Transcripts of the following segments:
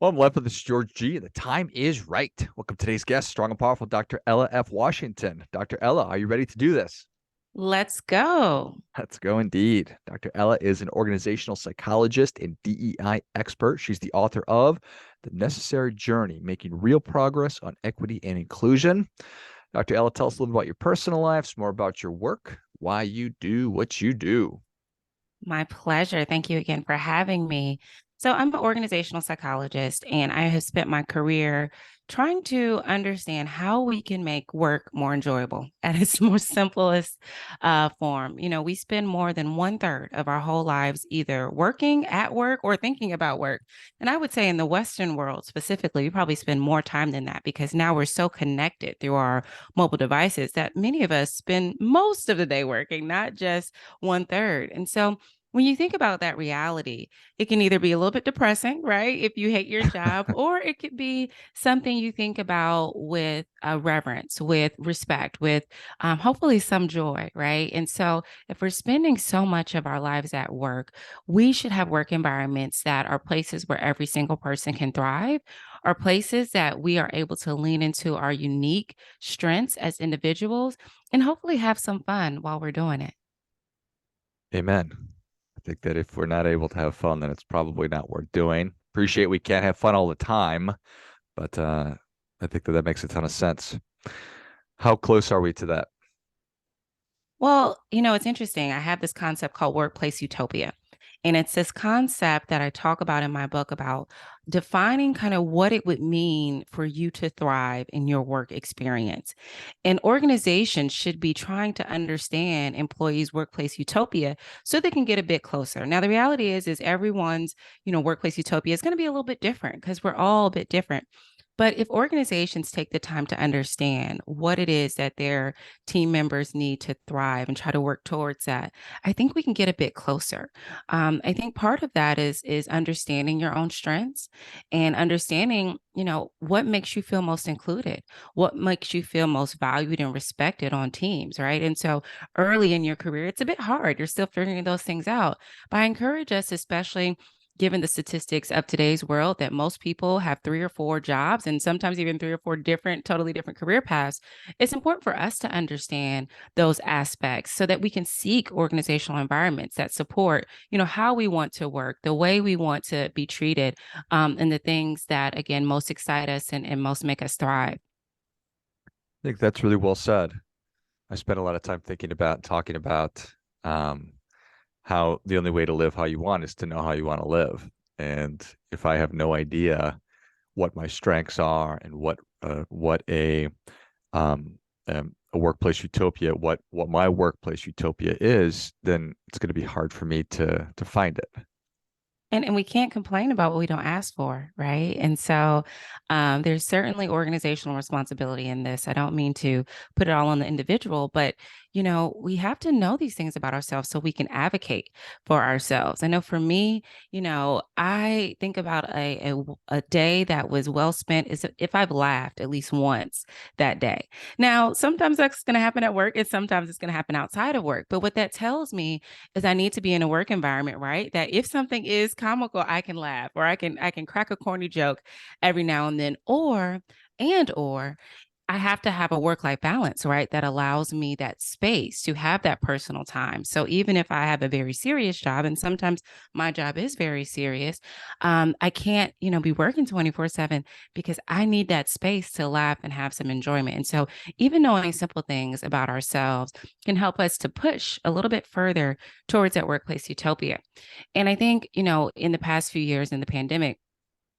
Well, I'm left with this George G. The time is right. Welcome to today's guest, strong and powerful Dr. Ella F. Washington. Dr. Ella, are you ready to do this? Let's go. Let's go indeed. Dr. Ella is an organizational psychologist and DEI expert. She's the author of The Necessary Journey, Making Real Progress on Equity and Inclusion. Dr. Ella, tell us a little about your personal life, some more about your work, why you do what you do. My pleasure. Thank you again for having me. So, I'm an organizational psychologist, and I have spent my career trying to understand how we can make work more enjoyable at its most simplest form. We spend more than one third of our whole lives either working at work or thinking about work. And I would say in the Western world specifically, we probably spend more time than that because now we're so connected through our mobile devices that many of us spend most of the day working, not just one third. And so, when you think about that reality, it can either be a little bit depressing, right? If you hate your job, or it could be something you think about with reverence, with respect, with hopefully some joy, right? And so, if we're spending so much of our lives at work, we should have work environments that are places where every single person can thrive, are places that we are able to lean into our unique strengths as individuals and hopefully have some fun while we're doing it. Amen. I think that if we're not able to have fun, then it's probably not worth doing. Appreciate we can't have fun all the time, but I think that that makes a ton of sense. How close are we to that? Well, it's interesting. I have this concept called workplace utopia. And it's this concept that I talk about in my book about defining kind of what it would mean for you to thrive in your work experience. And organizations should be trying to understand employees' workplace utopia so they can get a bit closer. Now, the reality is everyone's, workplace utopia is going to be a little bit different because we're all a bit different. But if organizations take the time to understand what it is that their team members need to thrive and try to work towards that, I think we can get a bit closer. I think part of that is understanding your own strengths and understanding, what makes you feel most included, what makes you feel most valued and respected on teams, right? And so early in your career, it's a bit hard. You're still figuring those things out. But I encourage us, especially given the statistics of today's world, that most people have three or four jobs and sometimes even three or four totally different career paths. It's important for us to understand those aspects so that we can seek organizational environments that support, how we want to work, the way we want to be treated, and the things that, again, most excite us and most make us thrive. I think that's really well said. I spent a lot of time thinking about talking about um, how the only way to live how you want is to know how you want to live. And if I have no idea what my strengths are and what a workplace utopia, what my workplace utopia is, then it's going to be hard for me to find it. And we can't complain about what we don't ask for, right? And so there's certainly organizational responsibility in this. I don't mean to put it all on the individual, but we have to know these things about ourselves so we can advocate for ourselves. I know for me, I think about a day that was well spent is if I've laughed at least once that day. Now, sometimes that's going to happen at work, and sometimes it's going to happen outside of work. But what that tells me is I need to be in a work environment, right? That if something is comical, I can laugh or I can crack a corny joke every now and then, or I have to have a work-life balance, right? That allows me that space to have that personal time. So even if I have a very serious job, and sometimes my job is very serious, I can't, be working 24/7 because I need that space to laugh and have some enjoyment. And so even knowing simple things about ourselves can help us to push a little bit further towards that workplace utopia. And I think, in the past few years in the pandemic,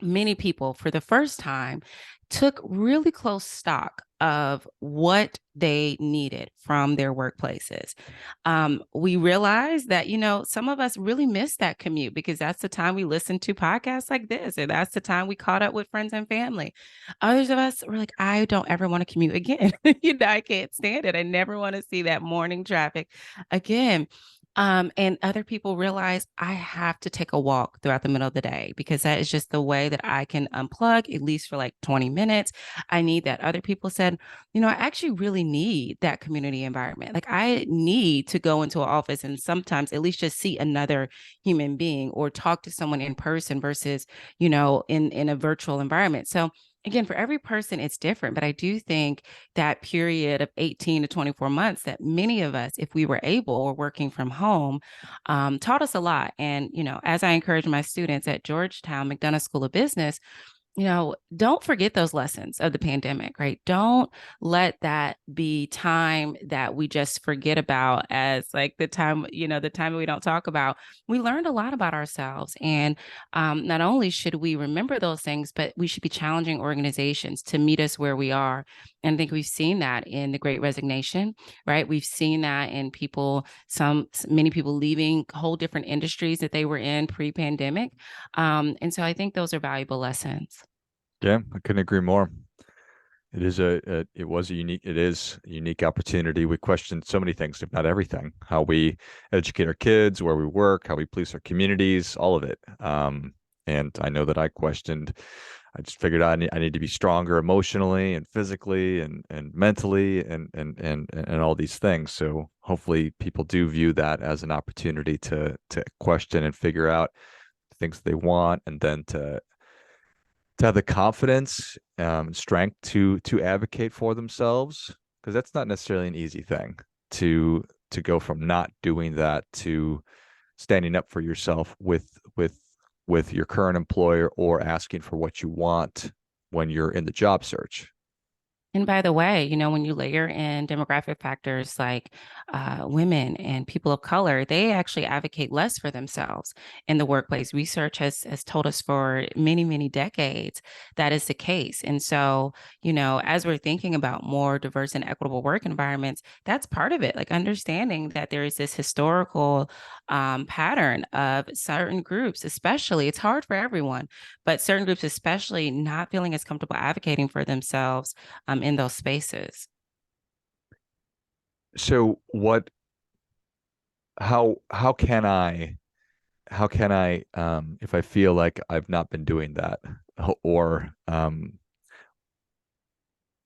many people for the first time took really close stock of what they needed from their workplaces. We realized that, some of us really missed that commute because that's the time we listened to podcasts like this, and that's the time we caught up with friends and family. Others of us were like, I don't ever want to commute again. I can't stand it. I never want to see that morning traffic again. And other people realize I have to take a walk throughout the middle of the day because that is just the way that I can unplug, at least for like 20 minutes. I need that. Other people said, I actually really need that community environment. Like I need to go into an office and sometimes at least just see another human being or talk to someone in person versus, in a virtual environment. So again, for every person, it's different. But I do think that period of 18 to 24 months that many of us, if we were able or working from home, taught us a lot. And, as I encourage my students at Georgetown McDonough School of Business, don't forget those lessons of the pandemic, right? Don't let that be time that we just forget about as like the time we don't talk about. We learned a lot about ourselves. And not only should we remember those things, but we should be challenging organizations to meet us where we are. And I think we've seen that in the Great Resignation, right? We've seen that in many people leaving whole different industries that they were in pre-pandemic. And so I think those are valuable lessons. Yeah, I couldn't agree more. It is a unique opportunity. We question so many things, if not everything, how we educate our kids, where we work, how we police our communities, all of it. And I know that I just figured out I need to be stronger emotionally and physically and mentally and all these things. So hopefully people do view that as an opportunity to question and figure out the things they want, and then to have the confidence, strength to advocate for themselves, because that's not necessarily an easy thing to go from not doing that to standing up for yourself with your current employer, or asking for what you want when you're in the job search. And by the way, when you layer in demographic factors like women and people of color, they actually advocate less for themselves in the workplace. Research has told us for many, many decades that is the case. And so, as we're thinking about more diverse and equitable work environments, that's part of it. Like understanding that there is this historical pattern of certain groups, especially, it's hard for everyone, but certain groups, especially, not feeling as comfortable advocating for themselves in those spaces. So what how can I if I feel like I've not been doing that, or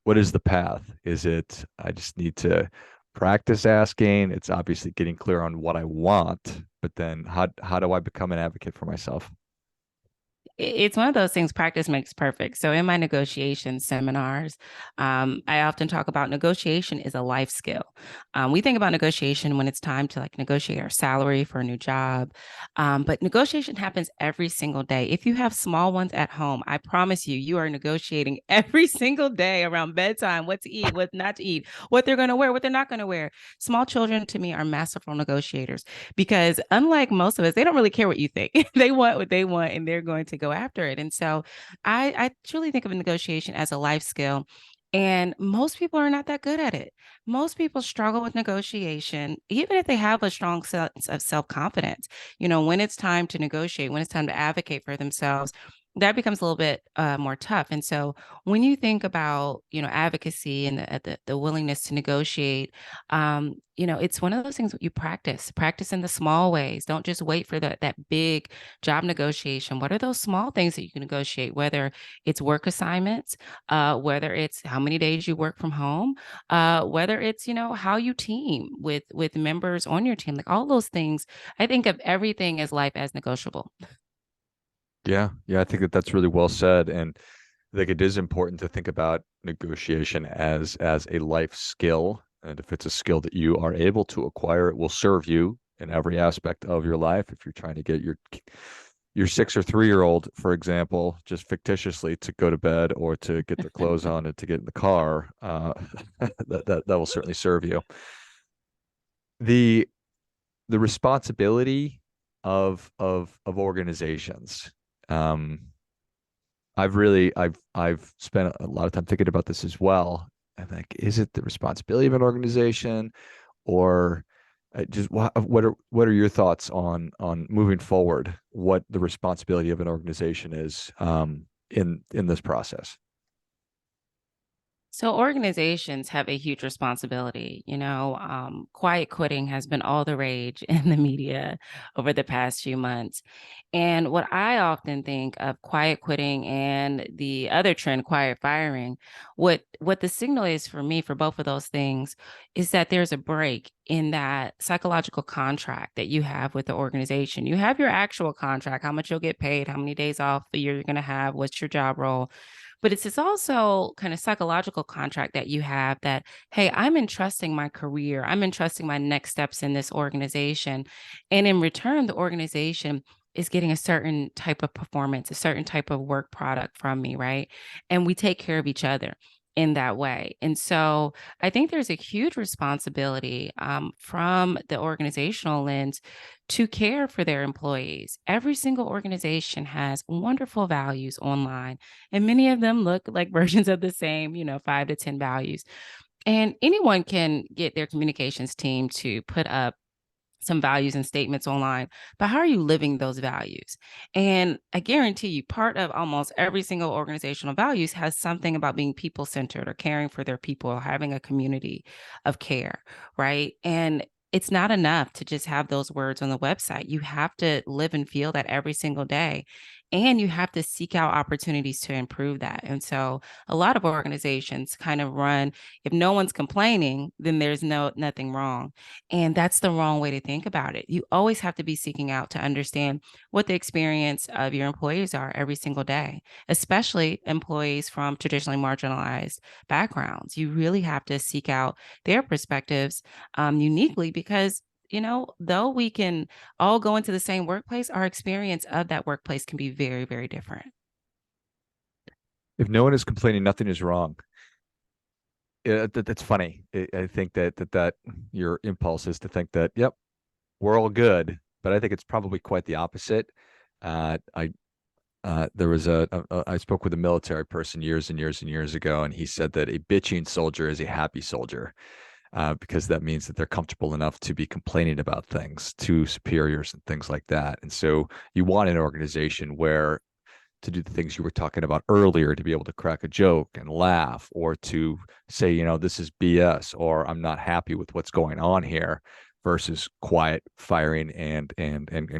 what is the path? Is it I just need to practice asking? It's obviously getting clear on what I want, but then how do I become an advocate for myself? It's one of those things, practice makes perfect. So in my negotiation seminars, I often talk about negotiation is a life skill. We think about negotiation when it's time to like negotiate our salary for a new job. But negotiation happens every single day. If you have small ones at home, I promise you, you are negotiating every single day around bedtime, what to eat, what not to eat, what they're going to wear, what they're not going to wear. Small children to me are masterful negotiators because unlike most of us, they don't really care what you think. They want what they want and they're going to go after it. And so I truly think of a negotiation as a life skill. And most people are not that good at it. Most people struggle with negotiation, even if they have a strong sense of self confidence. When it's time to negotiate, when it's time to advocate for themselves, that becomes a little bit more tough. And so when you think about, advocacy and the willingness to negotiate, it's one of those things that you practice in the small ways. Don't just wait for that big job negotiation. What are those small things that you can negotiate, whether it's work assignments, whether it's how many days you work from home, whether it's, how you team with members on your team, like all those things. I think of everything as life as negotiable. Yeah, yeah, I think that that's really well said, and I think it is important to think about negotiation as a life skill. And if it's a skill that you are able to acquire, it will serve you in every aspect of your life. If you're trying to get your 6 or 3-year-old, for example, just fictitiously to go to bed or to get their clothes on and to get in the car, that will certainly serve you. The the responsibility of organizations. Um, I've spent a lot of time thinking about this as well. And like, is it the responsibility of an organization, or just what are your thoughts on moving forward? What the responsibility of an organization is in this process? So organizations have a huge responsibility. Quiet quitting has been all the rage in the media over the past few months. And what I often think of quiet quitting and the other trend, quiet firing, what the signal is for me for both of those things is that there's a break in that psychological contract that you have with the organization. You have your actual contract, how much you'll get paid, how many days off a year you're going to have, what's your job role, but it's this also kind of psychological contract that you have that, hey, I'm entrusting my career, I'm entrusting my next steps in this organization. And in return, the organization is getting a certain type of performance, a certain type of work product from me, right? And we take care of each other in that way. And so I think there's a huge responsibility from the organizational lens to care for their employees. Every single organization has wonderful values online, and many of them look like versions of the same, 5 to 10 values. And anyone can get their communications team to put up some values and statements online, but how are you living those values? And I guarantee you, part of almost every single organizational values has something about being people centered or caring for their people or having a community of care, right? And it's not enough to just have those words on the website. You have to live and feel that every single day. And you have to seek out opportunities to improve that. And so a lot of organizations kind of run, if no one's complaining, then there's nothing wrong. And that's the wrong way to think about it. You always have to be seeking out to understand what the experience of your employees are every single day, especially employees from traditionally marginalized backgrounds. You really have to seek out their perspectives uniquely because though we can all go into the same workplace, our experience of that workplace can be very, very different. If no one is complaining, nothing is wrong. That's funny. I think that your impulse is to think that, yep, we're all good, but I think it's probably quite the opposite. I there was I spoke with a military person years and years and years ago, and he said that a bitching soldier is a happy soldier, because that means that they're comfortable enough to be complaining about things to superiors and things like that. And so you want an organization where to do the things you were talking about earlier, to be able to crack a joke and laugh, or to say, this is BS, or I'm not happy with what's going on here, versus quiet firing and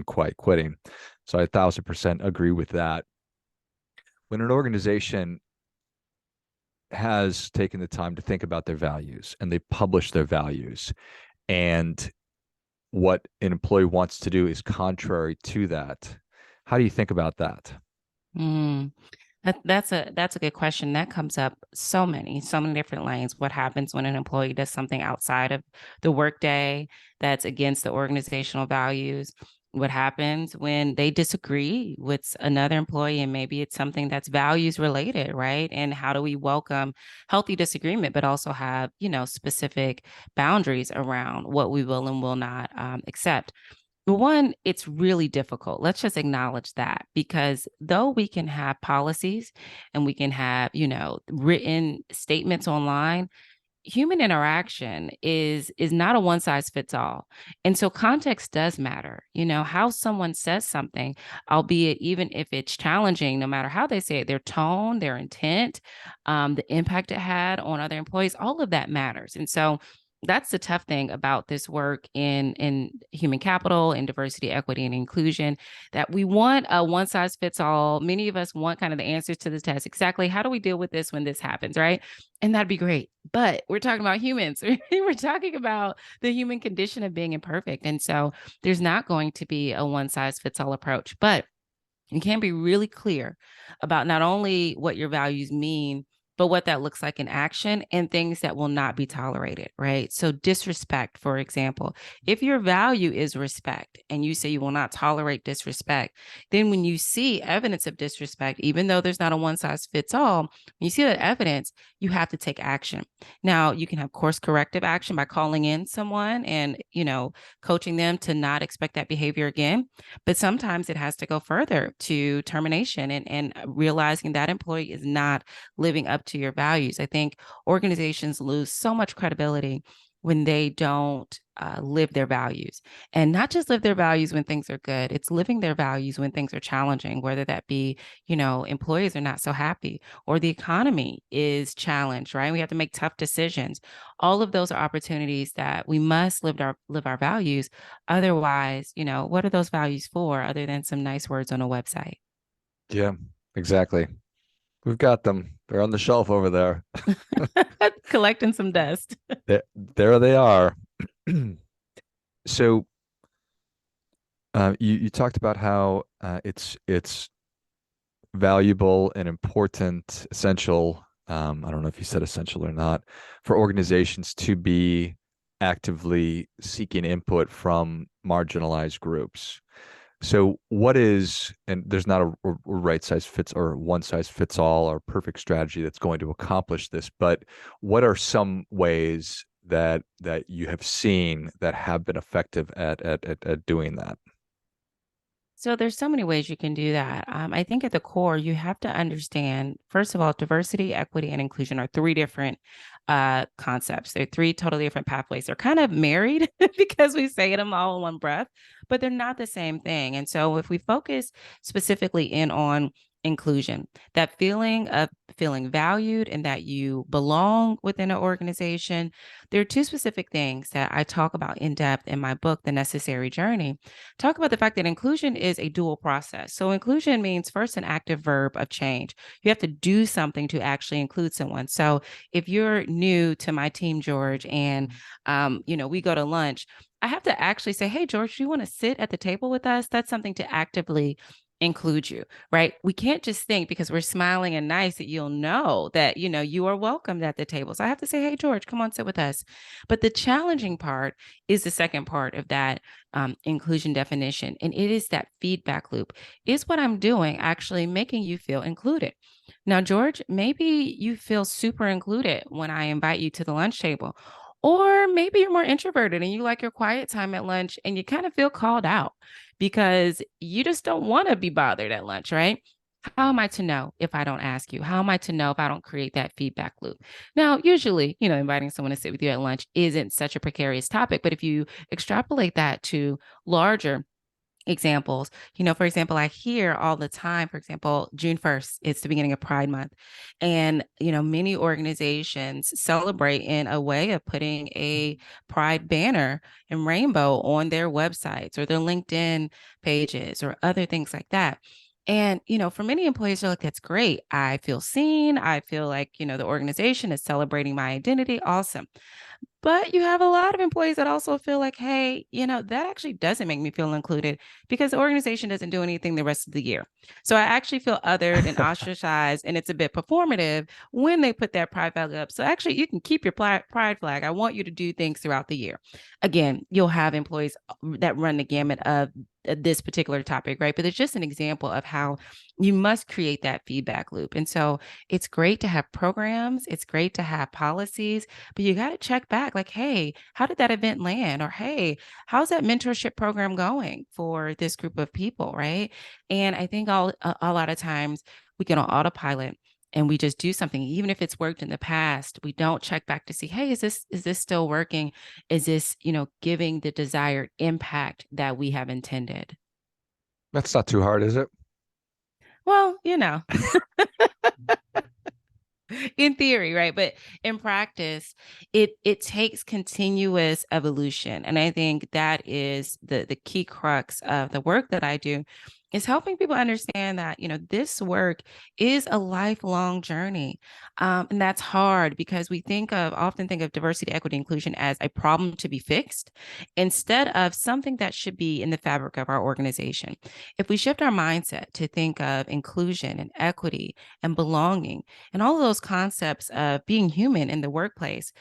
quiet quitting. So I 1,000% agree with that. When an organization has taken the time to think about their values and they publish their values, and what an employee wants to do is contrary to that, how do you think about that? Mm. That's a good question. That comes up so many different lanes. What happens when an employee does something outside of the workday that's against the organizational values? What happens when they disagree with another employee and maybe it's something that's values related, right? And how do we welcome healthy disagreement, but also have, specific boundaries around what we will and will not accept? One, it's really difficult. Let's just acknowledge that because though we can have policies and we can have, written statements online, human interaction is not a one size fits all. And so context does matter. How someone says something, albeit even if it's challenging, no matter how they say it, their tone, their intent, the impact it had on other employees, all of that matters. And so that's the tough thing about this work in human capital and diversity, equity, and inclusion, that we want a one size fits all. Many of us want kind of the answers to the test. Exactly. How do we deal with this when this happens? Right. And that'd be great. But we're talking about humans. We're talking about the human condition of being imperfect. And so there's not going to be a one size fits all approach, but you can be really clear about not only what your values mean, but what that looks like in action and things that will not be tolerated, right? So, disrespect, for example, if your value is respect and you say you will not tolerate disrespect, then when you see evidence of disrespect, even though there's not a one size fits all, when you see that evidence, you have to take action. Now, you can have course corrective action by calling in someone and, coaching them to not expect that behavior again. But sometimes it has to go further to termination and realizing that employee is not living up to your values. I think organizations lose so much credibility when they don't live their values, and not just live their values when things are good. It's living their values when things are challenging, whether that be, employees are not so happy or the economy is challenged, right? We have to make tough decisions. All of those are opportunities that we must live our values. Otherwise, what are those values for other than some nice words on a website? Yeah, exactly. We've got them. They're on the shelf over there. Collecting some dust. There they are. So you talked about how it's valuable and important, essential. I don't know if you said essential or not, for organizations to be actively seeking input from marginalized groups. So what is, and there's not a right size fits or one size fits all or perfect strategy that's going to accomplish this, but what are some ways that you have seen that have been effective at doing that? So there's so many ways you can do that. I think at the core, you have to understand, first of all, diversity, equity, and inclusion are three different concepts. They're three totally different pathways. They're kind of married because we say them all in one breath, but they're not the same thing. And so if we focus specifically in on inclusion, that feeling of feeling valued and that you belong within an organization, there are two specific things that I talk about in depth in my book, The Necessary Journey. Talk about the fact that inclusion is a dual process. So inclusion means first an active verb of change. You have to do something to actually include someone. So if you're new to my team, George, and we go to lunch, I have to actually say, "Hey, George, do you want to sit at the table with us?" That's something to actively include you, right? We can't just think because we're smiling and nice that you'll know that, you are welcomed at the table. So I have to say, "Hey, George, come on, sit with us." But the challenging part is the second part of that inclusion definition. And it is that feedback loop. Is what I'm doing actually making you feel included? Now, George, maybe you feel super included when I invite you to the lunch table. Or maybe you're more introverted and you like your quiet time at lunch and you kind of feel called out because you just don't want to be bothered at lunch, right? How am I to know if I don't ask you? How am I to know if I don't create that feedback loop? Now, usually, inviting someone to sit with you at lunch isn't such a precarious topic, but if you extrapolate that to larger examples, for example, I hear all the time, for example, June 1st, it's the beginning of Pride Month. And, many organizations celebrate in a way of putting a Pride banner and rainbow on their websites or their LinkedIn pages or other things like that. And, for many employees, they're like, that's great. I feel seen. I feel like, the organization is celebrating my identity. Awesome. But you have a lot of employees that also feel like, hey, that actually doesn't make me feel included because the organization doesn't do anything the rest of the year. So I actually feel othered and ostracized, and it's a bit performative when they put that pride flag up. So actually, you can keep your pride flag. I want you to do things throughout the year. Again, you'll have employees that run the gamut of this particular topic, right? But it's just an example of how you must create that feedback loop. And so it's great to have programs, it's great to have policies, but you got to check back like, hey, how did that event land? Or hey, how's that mentorship program going for this group of people, right? And I think a lot of times we get on autopilot and we just do something even if it's worked in the past. We don't check back to see, hey, is this still working? Is this, giving the desired impact that we have intended? That's not too hard, is it? Well, in theory, right? But in practice, it takes continuous evolution. And I think that is the key crux of the work that I do, is helping people understand that, this work is a lifelong journey. And that's hard because we often think of diversity, equity, inclusion as a problem to be fixed instead of something that should be in the fabric of our organization. If we shift our mindset to think of inclusion and equity and belonging and all of those concepts of being human in the workplace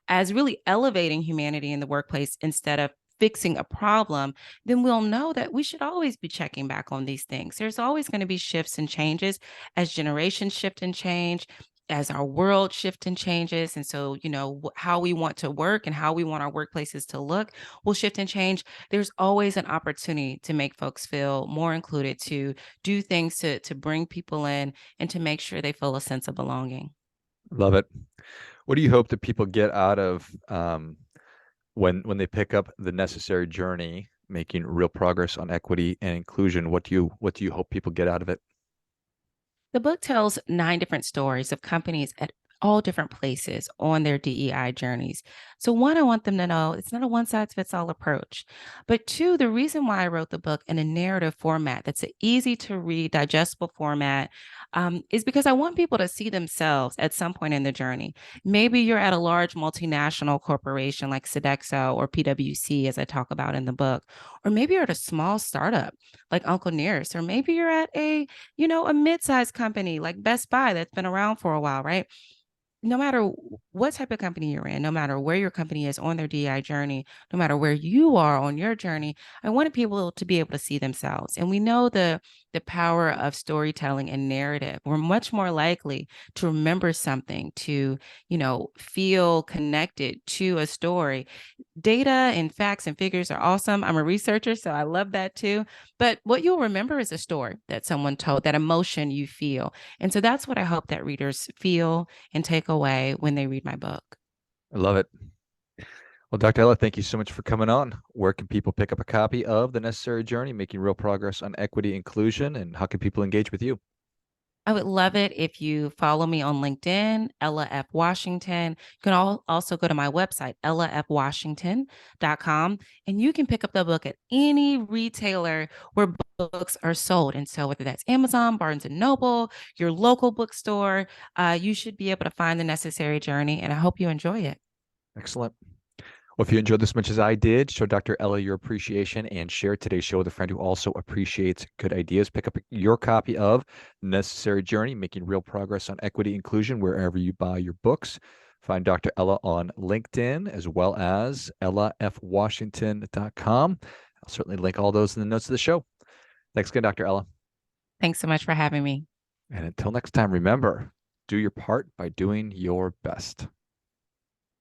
as really elevating humanity in the workplace instead of fixing a problem, then we'll know that we should always be checking back on these things. There's always going to be shifts and changes as generations shift and change, as our world shift and changes. And so, how we want to work and how we want our workplaces to look will shift and change. There's always an opportunity to make folks feel more included, to do things to bring people in and to make sure they feel a sense of belonging. Love it. What do you hope that people get out of when they pick up The Necessary Journey, making real progress on equity and inclusion, what do you hope people get out of it? The book tells 9 different stories of companies at all different places on their DEI journeys. So, one, I want them to know it's not a one size fits all approach. But two, the reason why I wrote the book in a narrative format that's an easy to read, digestible format is because I want people to see themselves at some point in the journey. Maybe you're at a large multinational corporation like Sodexo or PwC, as I talk about in the book, or maybe you're at a small startup like Uncle Nearest, or maybe you're at a mid-sized company like Best Buy that's been around for a while, right? No matter what type of company you're in, no matter where your company is on their DI journey, no matter where you are on your journey, I wanted people to be able to see themselves. And we know the power of storytelling and narrative. We're much more likely to remember something, to feel connected to a story. Data and facts and figures are awesome. I'm a researcher, so I love that too. But what you'll remember is a story that someone told, that emotion you feel. And so that's what I hope that readers feel and take away when they read my book. I love it. Well, Dr. Ella, thank you so much for coming on. Where can people pick up a copy of The Necessary Journey, making real progress on equity inclusion, and how can people engage with you? I would love it if you follow me on LinkedIn, Ella F. Washington. You can also go to my website, ellafwashington.com, and you can pick up the book at any retailer where books are sold. And so, whether that's Amazon, Barnes and Noble, your local bookstore, you should be able to find The Necessary Journey. And I hope you enjoy it. Excellent. Well, if you enjoyed this as much as I did, show Dr. Ella your appreciation and share today's show with a friend who also appreciates good ideas. Pick up your copy of Necessary Journey, Making Real Progress on Equity Inclusion, wherever you buy your books. Find Dr. Ella on LinkedIn as well as ellafwashington.com. I'll certainly link all those in the notes of the show. Thanks again, Dr. Ella. Thanks so much for having me. And until next time, remember, do your part by doing your best.